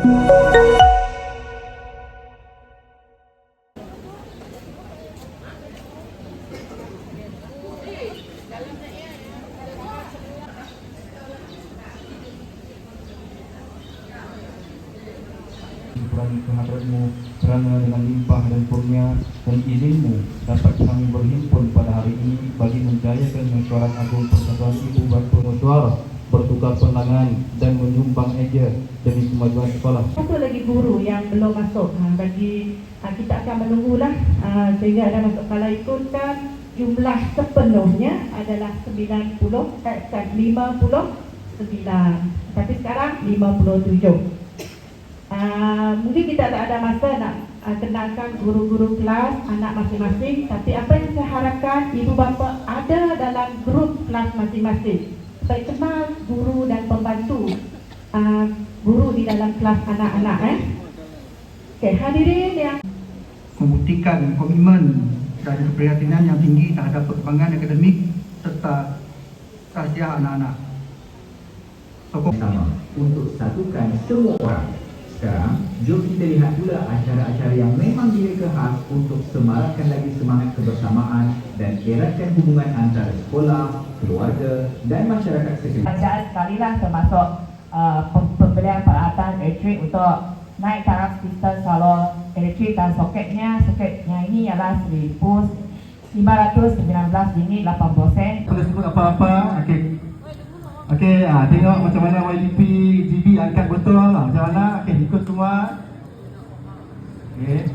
Kurangi kehadratmu kerana dengan limpah dan kurnia dan izinmu dapat kami berhimpun pada hari ini bagi menjayakan mesyuarat agung Persatuan Ibu Bapa Musyawarah, bertukar pandangan dan menyumbang eja demi kemajuan sekolah. Satu lagi guru yang belum masuk, bagi kita akan menunggulah sehingga ada masuk. Kalau ikutkan jumlah sepenuhnya adalah 50, 59, tapi sekarang 57. Mungkin kita tak ada masa nak kenalkan guru-guru kelas anak masing-masing, tapi apa yang saya harapkan ibu bapa ada dalam grup kelas masing-masing supaya kenal guru dan pembantu guru di dalam kelas anak-anak. Okey, hadirin yang membuktikan komitmen dan keprihatinan yang tinggi terhadap perkembangan akademik serta rahsia anak-anak. Sama untuk satukan semua orang. Sekarang, jom kita lihat pula acara-acara yang memang direka khas untuk semarakkan lagi semangat kebersamaan dan eratkan hubungan antara sekolah, keluarga dan masyarakat sekitar. Kerajaan sekalilah termasuk pembelian peralatan elektrik untuk naik taraf sistem salur elektrik dan soketnya ini ialah RM1,519.80. Boleh sebut apa-apa? Okey, tengok macam mana YDP GB angkat betul lah. Macam mana? Okey, ikut semua. Okey.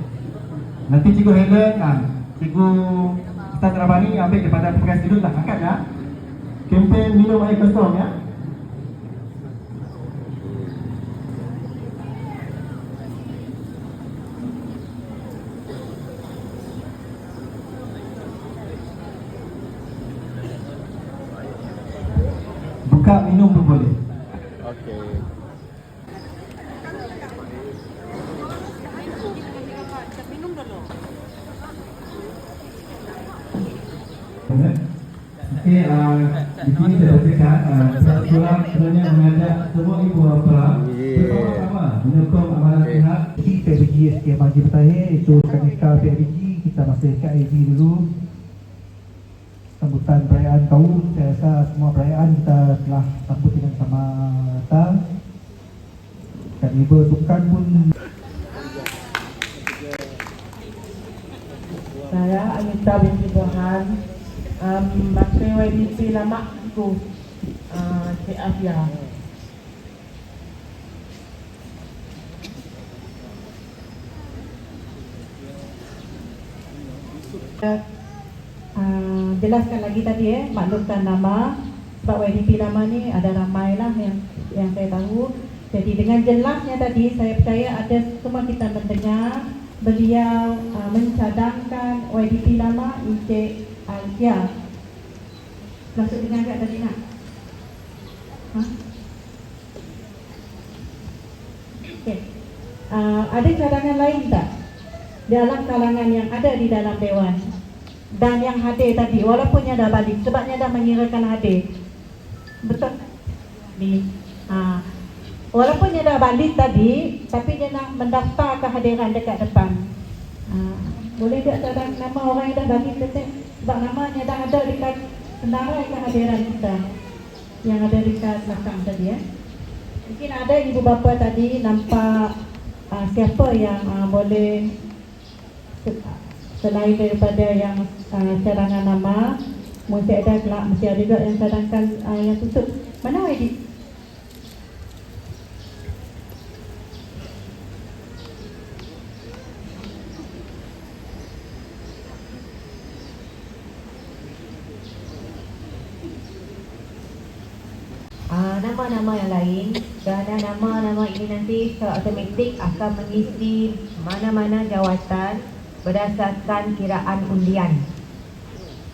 Nanti Cikgu Helen, Cikgu Ustaz Rabani ambil daripada pegang sudut lah, angkat ya. Kempen minum air kosong ya. Buka minum pun boleh. Okey. Minum dulu. Okey, di sini saya bacakan sekolah sebenarnya mengajak semua ibu bapa bersama-sama menyokong amalan sihat. Jadi PBG SKM Haji Bertahir itu KNK PBG kita masih KIB dulu. Sambutan perayaan tahun, saya rasa semua perayaan kita telah sambut dengan sama rata. Dan ibu tukar pun. saya Anita binti Tuhan, Bakri YDP lama itu Cik Afia. Jelaskan lagi tadi maklumkan nama, sebab YDP lama ni ada ramai lah yang saya tahu. Jadi dengan jelasnya tadi saya percaya ada semua kita mendengar beliau mencadangkan YDP lama Encik Alfia. Masuk dengan agak tadi nak? Okay. Ada cadangan lain tak dalam kalangan yang ada di dalam Dewan? Dan yang hadir tadi, walaupun dia dah balik, sebabnya dah mengirakan hadir. Betul? Walaupun dia dah balik tadi, tapi dia nak mendaftar kehadiran dekat depan. Boleh tak cadang nama orang yang dah balik tetap? Sebab namanya dah ada dekat senarai kehadiran kita yang ada dekat belakang tadi. Mungkin ada ibu bapa tadi nampak siapa yang boleh selain daripada yang cadangan nama, mesti ada juga yang cadangkan yang tutup. Mana YD? Nama-nama yang lain, kerana nama-nama ini nanti secara automatik akan mengisi mana-mana jawatan berdasarkan kiraan undian.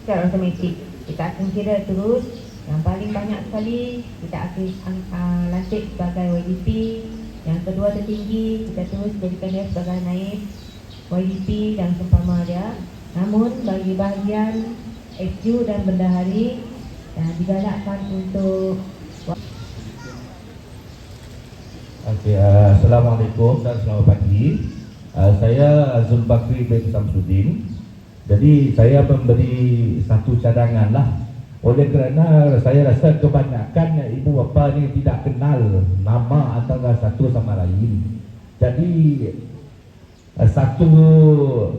Secara automatik kita akan kira terus yang paling banyak sekali kita akan lantik sebagai YDP, yang kedua tertinggi kita terus jadikan dia sebagai naib YDP dan seumpama dia. Namun bagi bahagian SU dan bendahari digalakkan untuk Okey, Assalamualaikum dan selamat pagi. Saya Zulbakri bin Samsudin. Jadi saya memberi satu cadangan lah. Oleh kerana saya rasa kebanyakan ibu bapa ni tidak kenal nama antara satu sama lain. Jadi satu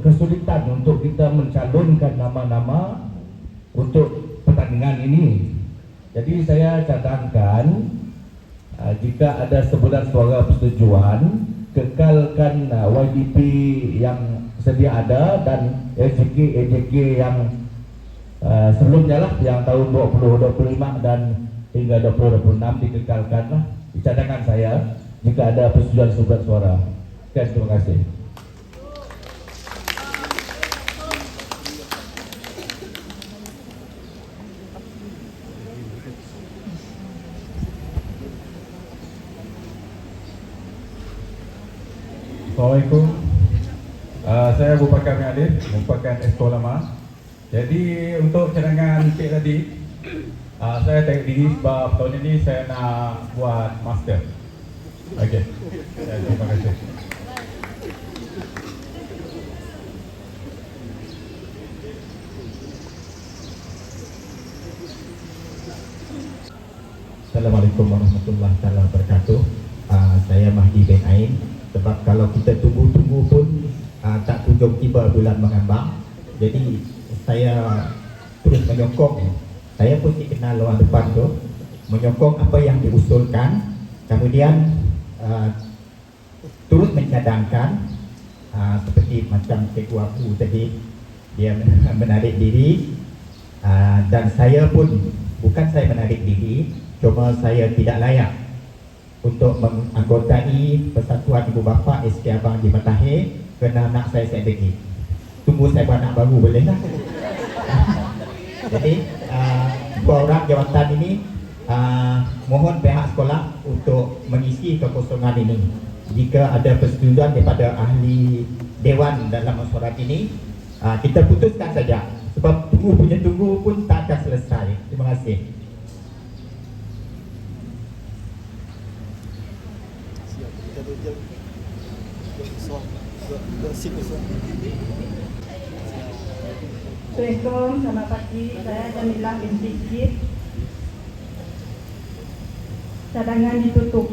kesulitan untuk kita mencalonkan nama-nama untuk pertandingan ini. Jadi saya cadangkan jika ada sebulan suara persetujuan, kekalkan YDP yang sedia ada dan AJK yang sebelumnya lah, yang tahun 2025 dan hingga 2026 dikekalkan lah di cadangan saya jika ada persetujuan sebulan suara. Sekian, terima kasih. Assalamualaikum. Saya Abu Bakar bin Alif, merupakan Esko Lama. Jadi untuk cadangan cik tadi, saya tarik diri sebab tahun ini saya nak buat master. Okey. Terima kasih. Assalamualaikum warahmatullahi wabarakatuh. Saya Mahdi bin Ain. Sebab kalau kita tunggu-tunggu pun tak kunjung tiba bulan mengambang. Jadi saya terus menyokong. Saya pun dikenal orang depan tu, menyokong apa yang diusulkan. Kemudian turut mencadangkan seperti macam Cikgu Abu tadi, dia menarik diri. Dan saya pun, bukan saya menarik diri, cuma saya tidak layak untuk menganggotai Persatuan Ibu Bapa SK Abang di Matahir kerana anak saya lagi. Tunggu saya buat anak baru boleh lah. Jadi dua orang jawatan ini mohon pihak sekolah untuk mengisi kekosongan ini. Jika ada persetujuan daripada ahli dewan dalam mesyuarat ini, kita putuskan saja. Sebab tunggu pun tak akan selesai. Terima kasih. Assalamualaikum, selamat pagi. Saya Jamilah binti Jid. Cadangan ditutup.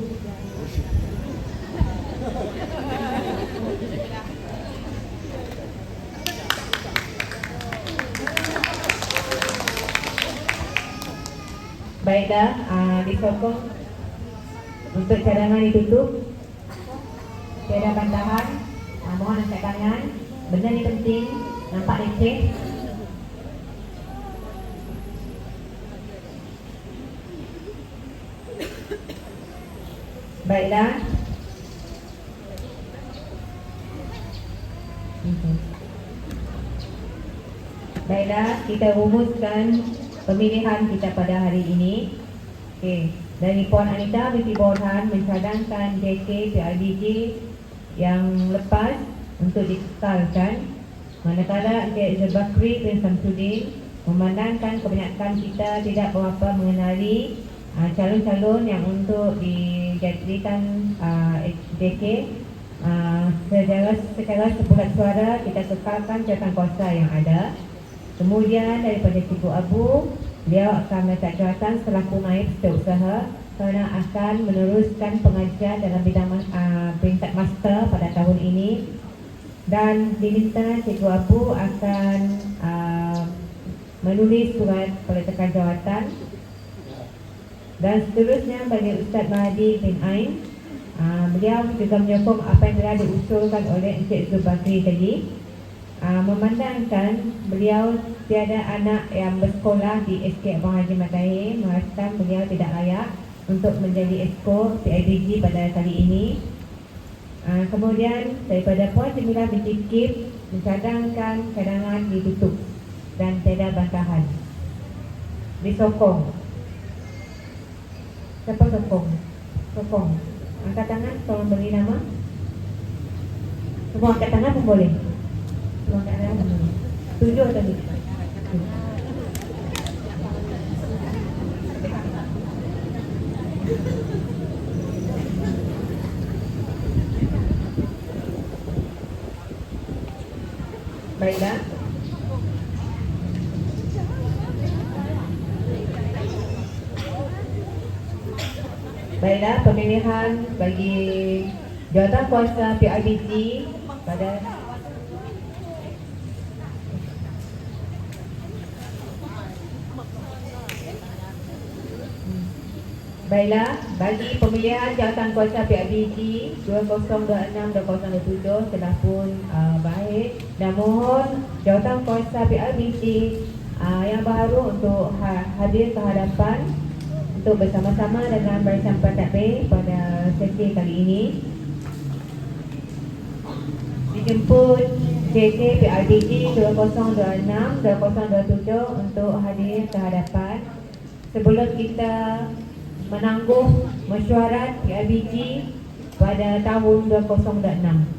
Baiklah, disokong untuk cadangan ditutup. Tiada bantahan. Mohon angkat tangan. Benda ni penting. Nampak leceh. Baiklah. Baiklah, kita rumuskan pemilihan kita pada hari ini. Okey, dari Puan Anita binti Borhan mencadangkan JK PIBG yang lepas untuk dikekalkan, manakala Encik Zulbakri bin Samsudin memandangkan kebanyakan kita tidak berapa mengenali calon-calon yang untuk dijadikan JK. Secara sebulan suara kita kekalkan jawatankuasa yang ada. Kemudian daripada Cikgu Abu, beliau akan meletak jawatan selaku naib setiausaha kerana akan meneruskan pengajian dalam bidang peringkat master pada tahun ini. Dan diminta Cikgu Abu akan menulis surat peletakan jawatan. Dan seterusnya bagi Ustaz Mahdi bin Ain, beliau juga menyokong apa yang telah diusulkan oleh Encik Zulbakri tadi. Memandangkan beliau tiada anak yang bersekolah di SK Abang Haji Matahir, merasakan beliau tidak layak untuk menjadi Esko PIBG pada kali ini. Kemudian daripada Puan Jamilah binti Kip mencadangkan cadangan ditutup dan tiada bantahan. Disokong. Siapa sokong? Sokong. Angkat tangan, tolong beri nama. Semua angkat tangan pun boleh. Semua angkat tangan pun boleh. Setuju atau tidak? Baiklah. Baiklah, pemilihan bagi jawatankuasa PIBG pada Baiklah, bagi pemilihan jawatankuasa PIBG 2026-2027 telah pun baik, dan mohon jawatankuasa PIBG yang baru untuk hadir ke hadapan untuk bersama-sama dengan barisan pentadbir pada sesi kali ini. Dijemput JK PIBG 2026-2027 untuk hadir ke hadapan. Sebelum kita menangguh mesyuarat PIBG pada tahun 2026.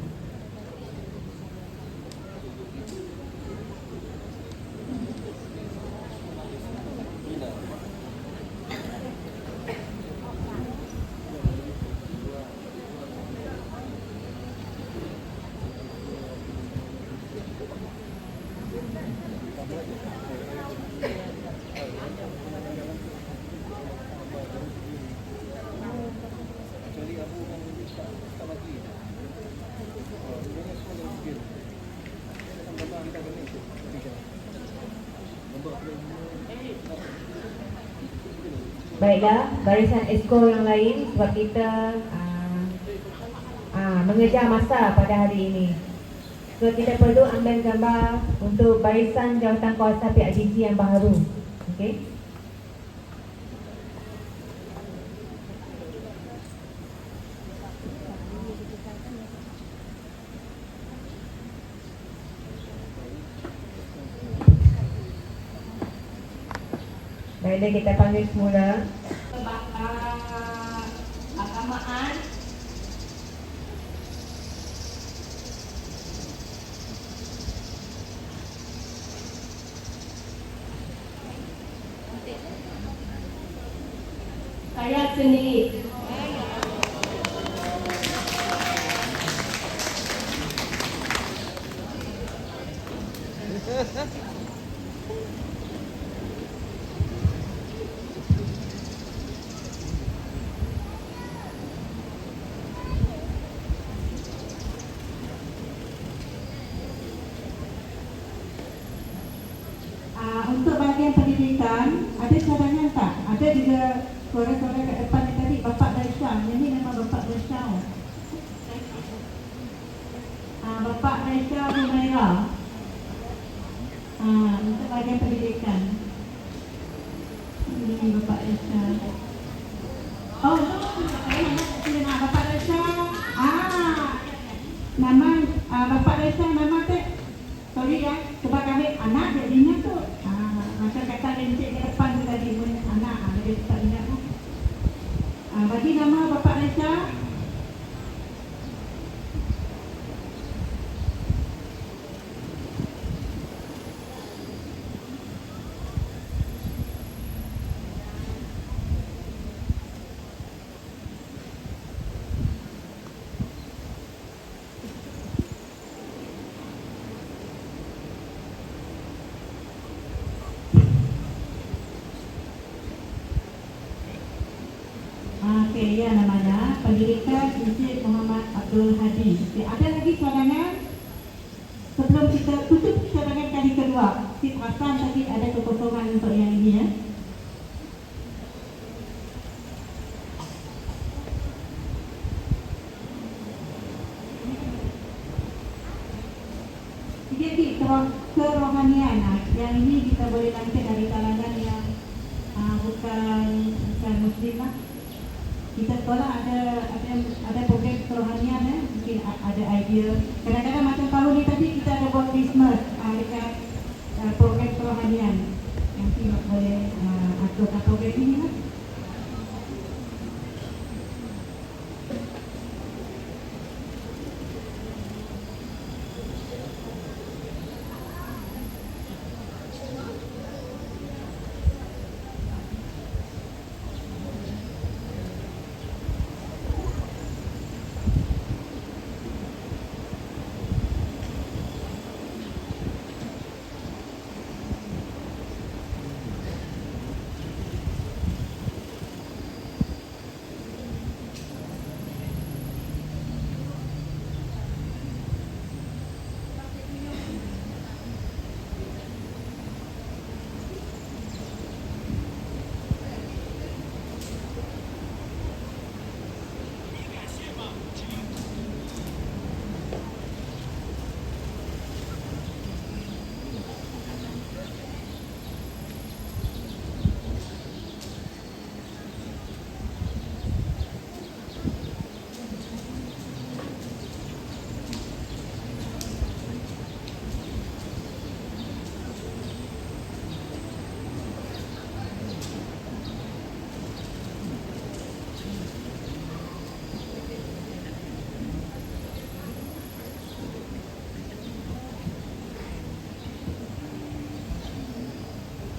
Baiklah, barisan esko yang lain, sebab kita mengejar masa pada hari ini. So kita perlu ambil gambar untuk barisan jawatankuasa PIBG yang baru. Okey. Baiklah, kita panggil semula. Agamaan saya sendiri. Untuk bahagian pendidikan, ada cadangan tak? Ada juga suara-suara kat depan ni tadi, Bapak Raisya. Yang ni memang Bapak Raisya. Bapak Raisya Humaira. Untuk bahagian pendidikan. Ini Bapak Raisya. Oh, Bapak Raisya. Nama Bapak Raisya, nama tu. Sorry ya, sebab kami anak jadinya tu. Masa kata lencik ke depan tu tadi pun anak, dia tak ingat tu. Bagi nama Bapak Raisya. Okey, ya namanya Pendidikan Encik Muhammad Abdul Hadi. Okay, ada lagi cadangan sebelum kita tutup cadangan kali kedua. Si perasan tadi ada kekosongan untuk yang ini ya. Jadi kerohanian, yang ini kita boleh lantik dari kalangan yang bukan Muslim lah. Kita sekolah ada program kerohanian ya, mungkin ada idea. Kadang-kadang macam tahun ni tadi kita ada buat Christmas dekat program kerohanian. Nanti boleh aturkan program ini lah.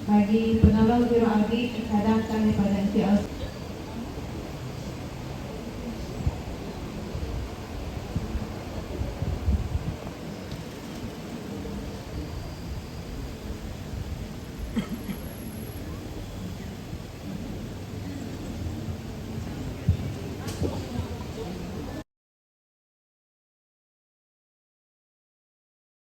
bagi penolong guru Aldi cadangkan daripada NCL